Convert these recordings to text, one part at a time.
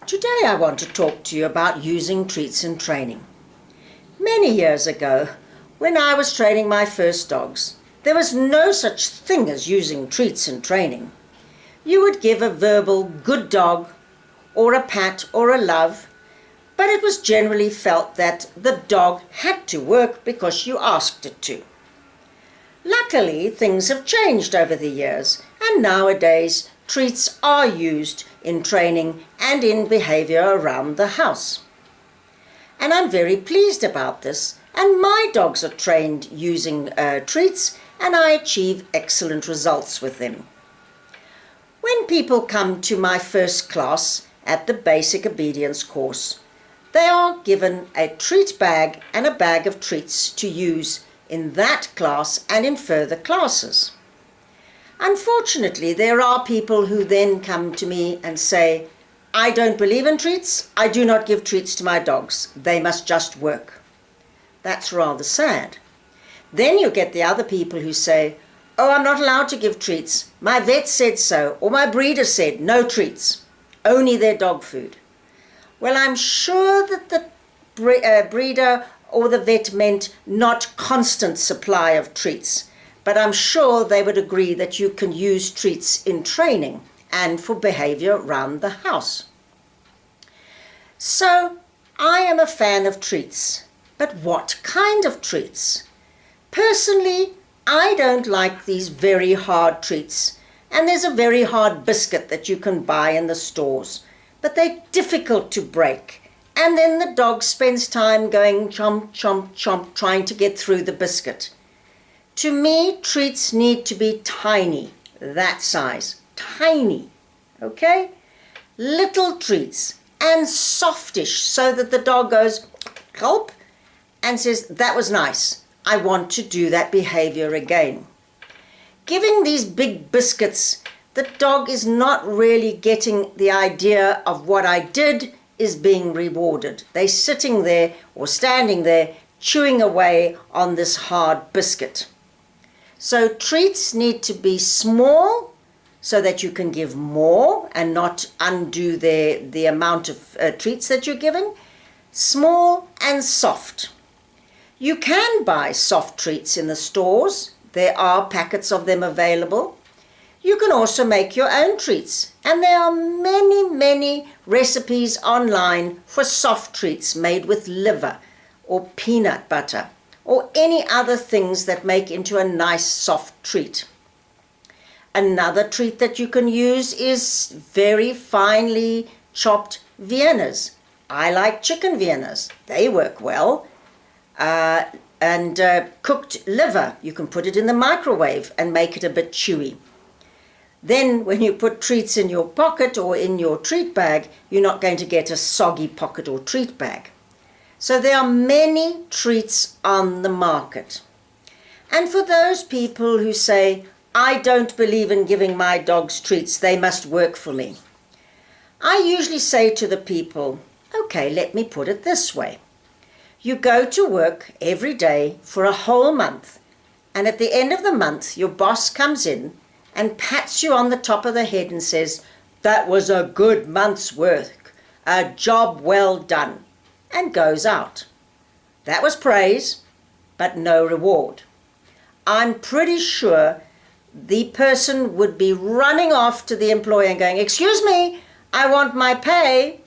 Today I want to talk to you about using treats in training. Many years ago, when I was training my first dogs, there was no such thing as using treats in training. You would give a verbal good dog, or a pat or a love, but it was generally felt that the dog had to work because you asked it to. Luckily, things have changed over the years, and nowadays treats are used in training and in behaviour around the house. And I'm very pleased about this, and my dogs are trained using treats, and I achieve excellent results with them. When people come to my first class at the Basic Obedience course, they are given a treat bag and a bag of treats to use in that class and in further classes. Unfortunately, there are people who then come to me and say, I don't believe in treats, I do not give treats to my dogs, they must just work. That's rather sad. Then you get the other people who say, oh, I'm not allowed to give treats, my vet said so, or my breeder said no treats, only their dog food. Well, I'm sure that the breeder or the vet meant not constant supply of treats, but I'm sure they would agree that you can use treats in training and for behaviour around the house. So, I am a fan of treats, but what kind of treats? Personally, I don't like these very hard treats, and there's a very hard biscuit that you can buy in the stores, but they're difficult to break, and then the dog spends time going chomp, chomp, chomp, trying to get through the biscuit. To me, treats need to be tiny, that size, tiny, okay? Little treats and softish so that the dog goes gulp and says, that was nice, I want to do that behaviour again. Giving these big biscuits, the dog is not really getting the idea of what I did is being rewarded. They're sitting there or standing there chewing away on this hard biscuit. So treats need to be small so that you can give more and not undo the amount of treats that you're giving. Small and soft. You can buy soft treats in the stores. There are packets of them available. You can also make your own treats, and there are many, many recipes online for soft treats made with liver or peanut butter or any other things that make into a nice soft treat. Another treat that you can use is very finely chopped Viennas. I like chicken Viennas. They work well. And cooked liver, you can put it in the microwave and make it a bit chewy. Then when you put treats in your pocket or in your treat bag, you're not going to get a soggy pocket or treat bag. So there are many treats on the market. And for those people who say, I don't believe in giving my dogs treats, they must work for me, I usually say to the people, okay, let me put it this way. You go to work every day for a whole month, and at the end of the month, your boss comes in and pats you on the top of the head and says, that was a good month's work, a job well done, and goes out. That was praise, but no reward. I'm pretty sure the person would be running off to the employer and going, excuse me, I want my pay.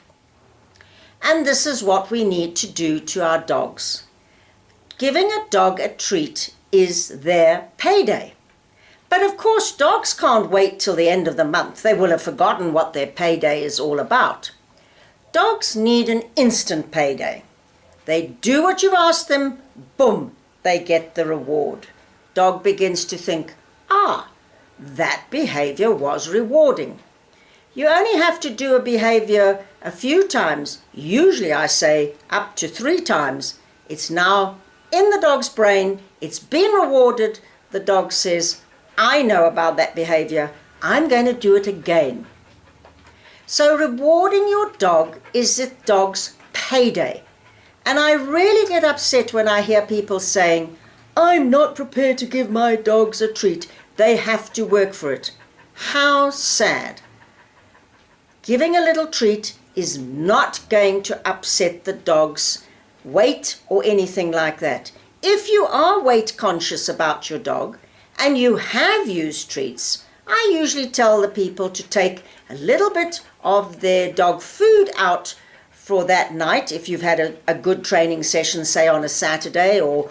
And this is what we need to do to our dogs. Giving a dog a treat is their payday. But of course, dogs can't wait till the end of the month. They will have forgotten what their payday is all about. Dogs need an instant payday. They do what you've asked them, boom, they get the reward. Dog begins to think, that behaviour was rewarding. You only have to do a behaviour a few times, usually I say up to 3 times. It's now in the dog's brain, it's been rewarded, the dog says, I know about that behaviour, I'm going to do it again. So rewarding your dog is the dog's payday. And I really get upset when I hear people saying, I'm not prepared to give my dogs a treat, they have to work for it. How sad. Giving a little treat is not going to upset the dog's weight or anything like that. If you are weight conscious about your dog and you have used treats, I usually tell the people to take a little bit of their dog food out for that night. If you've had a good training session, say on a Saturday or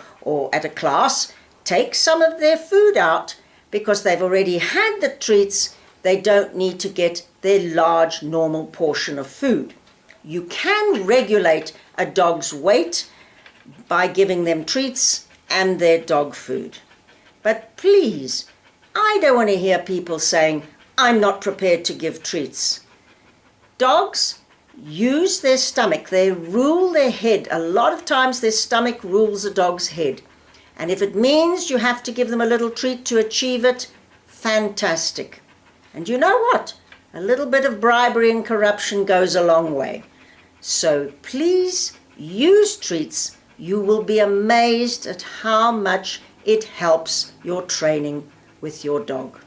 at a class, take some of their food out because they've already had the treats. They don't need to get their large normal portion of food. You can regulate a dog's weight by giving them treats and their dog food. But please, I don't want to hear people saying, I'm not prepared to give treats. Dogs use their stomach. They rule their head. A lot of times their stomach rules a dog's head. And if it means you have to give them a little treat to achieve it, fantastic. And you know what? A little bit of bribery and corruption goes a long way. So please use treats. You will be amazed at how much it helps your training with your dog.